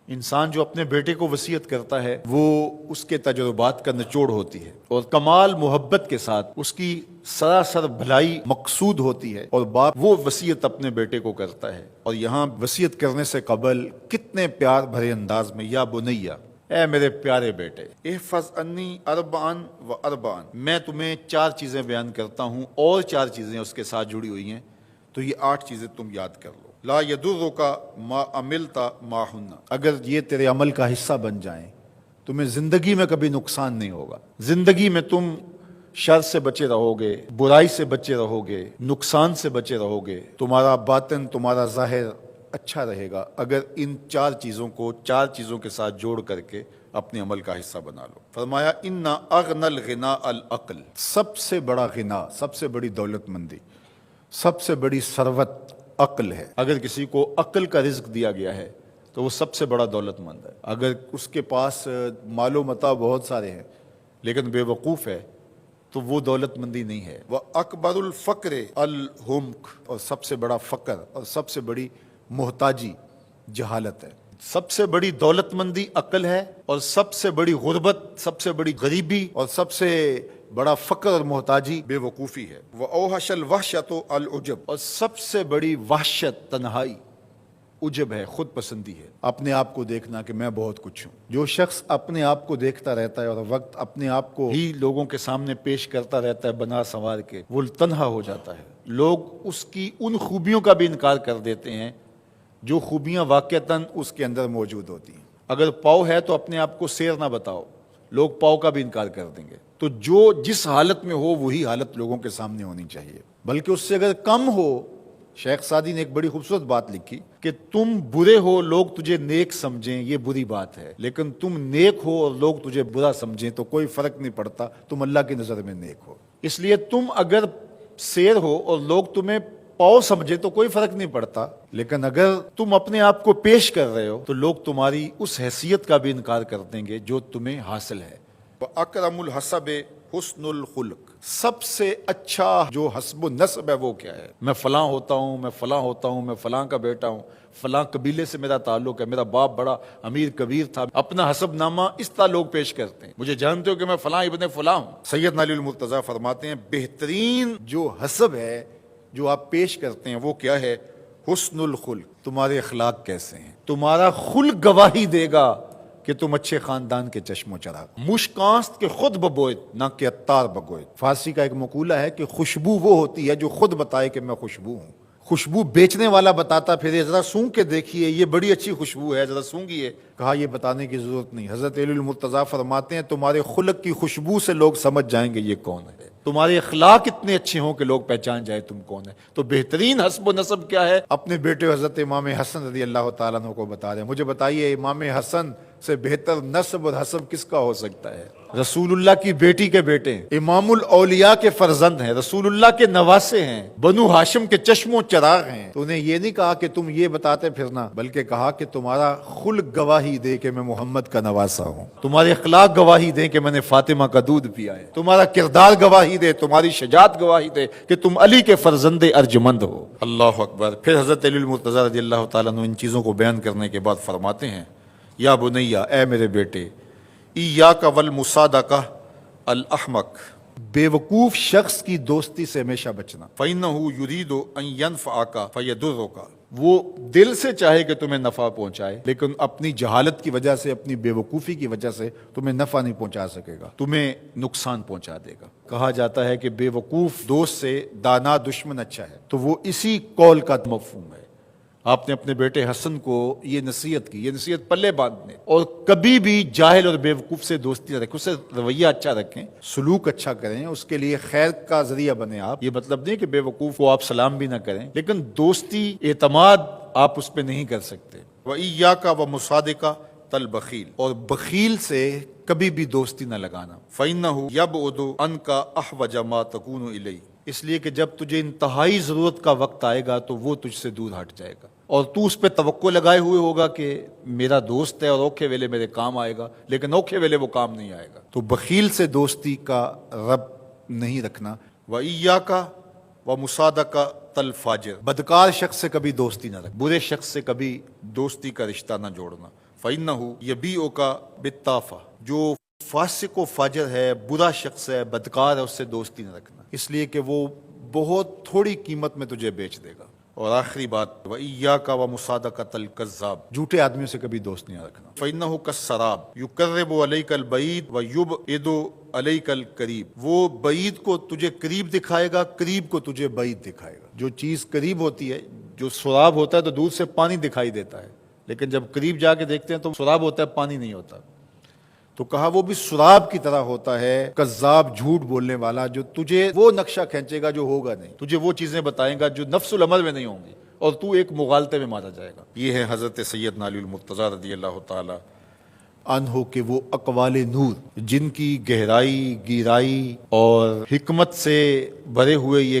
انسان جو اپنے بیٹے کو وصیت کرتا ہے وہ اس کے تجربات کا نچوڑ ہوتی ہے اور کمال محبت کے ساتھ اس کی سراسر بھلائی مقصود ہوتی ہے، اور باپ وہ وصیت اپنے بیٹے کو کرتا ہے، اور یہاں وصیت کرنے سے قبل کتنے پیار بھرے انداز میں، یا بنیا، اے میرے پیارے بیٹے، احفظ انی اربعن و اربعن، میں تمہیں 4 چیزیں بیان کرتا ہوں اور 4 چیزیں اس کے ساتھ جڑی ہوئی ہیں، تو یہ 8 چیزیں تم یاد کر لو۔ لا یضرک ما عملت معہن، اگر یہ تیرے عمل کا حصہ بن جائیں تمہیں زندگی میں کبھی نقصان نہیں ہوگا، زندگی میں تم شر سے بچے رہو گے، برائی سے بچے رہو گے، نقصان سے بچے رہو گے، تمہارا باطن تمہارا ظاہر اچھا رہے گا اگر ان 4 چیزوں کو 4 چیزوں کے ساتھ جوڑ کر کے اپنے عمل کا حصہ بنا لو۔ فرمایا ان اغنى الغناء العقل، سب سے بڑا غنا، سب سے بڑی دولت مندی، سب سے بڑی ثروت عقل ہے۔ اگر کسی کو عقل کا رزق دیا گیا ہے تو وہ سب سے بڑا دولت مند ہے۔ اگر اس کے پاس مال و متاع بہت سارے ہیں لیکن بے وقوف ہے تو وہ دولت مندی نہیں ہے۔ وَأَكْبَرُ الْفَقْرِ الْحُمْقُ، اور سب سے بڑا فقر اور سب سے بڑی محتاجی جہالت ہے۔ سب سے بڑی دولت مندی عقل ہے، اور سب سے بڑی غربت، سب سے بڑی غریبی اور سب سے بڑا فقر اور محتاجی بے وقوفی ہے۔ وَأَوْحَشَ الْوَحْشَةُ الْعُجْبُ، اور سب سے بڑی وحشت تنہائی عجب ہے، خود پسندی ہے، اپنے آپ کو دیکھنا کہ میں بہت کچھ ہوں۔ جو شخص اپنے آپ کو دیکھتا رہتا ہے اور وقت اپنے آپ کو ہی لوگوں کے سامنے پیش کرتا رہتا ہے بنا سنوار کے، وہ تنہا ہو جاتا ہے۔ لوگ اس کی ان خوبیوں کا بھی انکار کر دیتے ہیں جو خوبیاں واقعتاً اس کے اندر موجود ہوتی ہیں۔ اگر پاؤ ہے تو اپنے آپ کو سیر نہ بتاؤ، لوگ پاؤ کا بھی انکار کر دیں گے۔ تو جو جس حالت میں ہو وہی حالت لوگوں کے سامنے ہونی چاہیے، بلکہ اس سے اگر کم ہو۔ شیخ سعدی نے ایک بڑی خوبصورت بات لکھی کہ تم برے ہو لوگ تجھے نیک سمجھیں یہ بری بات ہے، لیکن تم نیک ہو اور لوگ تجھے برا سمجھیں تو کوئی فرق نہیں پڑتا، تم اللہ کی نظر میں نیک ہو۔ اس لیے تم اگر سیر ہو اور لوگ تمہیں پاؤ سمجھے تو کوئی فرق نہیں پڑتا، لیکن اگر تم اپنے آپ کو پیش کر رہے ہو تو لوگ تمہاری اس حیثیت کا بھی انکار کر دیں گے جو تمہیں حاصل ہے۔ وَأَكْرَمُ الْحَسَبِ حُسْنُ الْخُلُقِ، سب سے اچھا جو حسب و نسب ہے وہ کیا ہے؟ میں فلاں ہوتا ہوں، میں فلاں ہوتا ہوں، میں فلاں کا بیٹا ہوں، فلاں قبیلے سے میرا تعلق ہے، میرا باپ بڑا امیر کبیر تھا۔ اپنا حسب نامہ اس طرح لوگ پیش کرتے ہیں، مجھے جانتے ہو کہ میں فلاں ابن فلاں ہوں۔ سیدنا علی المرتضیٰ فرماتے ہیں بہترین جو حسب ہے جو آپ پیش کرتے ہیں وہ کیا ہے؟ حسن الخلق، تمہارے اخلاق کیسے ہیں، تمہارا خلق گواہی دے گا کہ تم اچھے خاندان کے چشم و چراغ۔ مشکانست کے خود ببوئت نہ کہ عطار بگوئت۔ فارسی کا ایک مقولہ ہے کہ خوشبو وہ ہوتی ہے جو خود بتائے کہ میں خوشبو ہوں۔ خوشبو بیچنے والا بتاتا پھر ذرا سونگ کے دیکھیے یہ بڑی اچھی خوشبو ہے، ذرا سونگیے، کہا یہ بتانے کی ضرورت نہیں۔ حضرت علی المرتضیٰ فرماتے ہیں تمہارے خلق کی خوشبو سے لوگ سمجھ جائیں گے یہ کون ہے، تمہارے اخلاق اتنے اچھے ہوں کہ لوگ پہچان جائے تم کون ہے۔ تو بہترین حسب و نسب کیا ہے؟ اپنے بیٹے حضرت امام حسن رضی اللہ تعالیٰ عنہ کو بتا رہے ہیں، مجھے بتائیے امام حسن سے بہتر نسب اور حسب کس کا ہو سکتا ہے؟ رسول اللہ کی بیٹی کے بیٹے ہیں، امام الاولیاء کے فرزند ہیں، رسول اللہ کے نواسے ہیں، بنو ہاشم کے چشم و چراغ ہیں۔ تو انہیں یہ نہیں کہا کہ تم یہ بتاتے پھرنا، بلکہ کہا کہ تمہارا خلق گواہی دے کہ میں محمد کا نواسا ہوں، تمہارے اخلاق گواہی دیں کہ میں نے فاطمہ کا دودھ پیا ہے، تمہارا کردار گواہی دے، تمہاری شجاعت گواہی دے کہ تم علی کے فرزند ارجمند ہو۔ اللہ اکبر۔ پھر حضرت علی المرتضیٰ رضی اللہ تعالیٰ عنہ ان چیزوں کو بیان کرنے کے بعد فرماتے ہیں یا بنیا، اے میرے بیٹے، ایاک والمصادقہ الاحمق، بے وقوف شخص کی دوستی سے ہمیشہ بچنا۔ فإنہ یرید ان ینفعک فیضرک، وہ دل سے چاہے کہ تمہیں نفع پہنچائے لیکن اپنی جہالت کی وجہ سے، اپنی بے وقوفی کی وجہ سے تمہیں نفع نہیں پہنچا سکے گا، تمہیں نقصان پہنچا دے گا۔ کہا جاتا ہے کہ بے وقوف دوست سے دانا دشمن اچھا ہے، تو وہ اسی قول کا مفہوم ہے۔ آپ نے اپنے بیٹے حسن کو یہ نصیحت کی، یہ نصیحت پلے باندھنے، اور کبھی بھی جاہل اور بے وقوف سے دوستی نہ رکھیں، اس سے رویہ اچھا رکھیں، سلوک اچھا کریں، اس کے لیے خیر کا ذریعہ بنیں آپ۔ یہ مطلب نہیں کہ بے وقوف کو آپ سلام بھی نہ کریں، لیکن دوستی اعتماد آپ اس پہ نہیں کر سکتے۔ وَإِيَّاكَ وَمُصَادِقَةَ الْبَخِيلِ، اور بخیل سے کبھی بھی دوستی نہ لگانا۔ فَإِنَّهُ يَبْعُدُ عَنْكَ أَحْوَجَ مَا تَكُونُ إِلَيْهِ، اس لیے کہ جب تجھے انتہائی ضرورت کا وقت آئے گا تو وہ تجھ سے دور ہٹ جائے گا، اور تو اس پہ توقع لگائے ہوئے ہوگا کہ میرا دوست ہے اور اوکھے ویلے میرے کام آئے گا، لیکن اوکھے ویلے وہ کام نہیں آئے گا۔ تو بخیل سے دوستی کا رب نہیں رکھنا۔ وَإِيَّاكَ وَمُصَادَقَةَ الْفَاجِرِ، بدکار شخص سے کبھی دوستی نہ رکھ، برے شخص سے کبھی دوستی کا رشتہ نہ جوڑنا۔ فَإِنَّهُ يَبِيعُكَ بِالطَّافَةِ، جو فاسق و فاجر ہے، برا شخص ہے، بدکار ہے، اس سے دوستی نہ رکھنا، اس لیے کہ وہ بہت تھوڑی قیمت میں تجھے بیچ دے گا۔ اور آخری بات، وَإِيَّاكَ وَمُصَادَقَةَ الْكَذَّابِ، جھوٹے آدمیوں سے کبھی دوست نہیں رکھنا۔ فَإِنَّهُ كَالسَّرَابِ يُقَرِّبُ عَلَيْكَ الْبَعِيدَ وَيُبْعِدُ عَلَيْكَ الْقَرِيبَ، وہ بعید کو تجھے قریب دکھائے گا، قریب کو تجھے بعید دکھائے گا۔ جو چیز قریب ہوتی ہے، جو سراب ہوتا ہے تو دور سے پانی دکھائی دیتا ہے، لیکن جب قریب جا کے دیکھتے ہیں تو سراب ہوتا ہے، پانی نہیں ہوتا۔ تو کہا وہ بھی سراب کی طرح ہوتا ہے، کذاب، جھوٹ بولنے والا، جو تجھے وہ نقشہ کھینچے گا جو ہوگا نہیں، تجھے وہ چیزیں بتائے گا جو نفس العمل میں نہیں ہوں گی، اور تو ایک مغالطے میں مارا جائے گا۔ یہ ہے حضرت سیدنا علی المرتضیٰ رضی اللہ تعالی عنہ کے وہ اقوال نور، جن کی گہرائی، گیرائی اور حکمت سے بھرے ہوئے یہ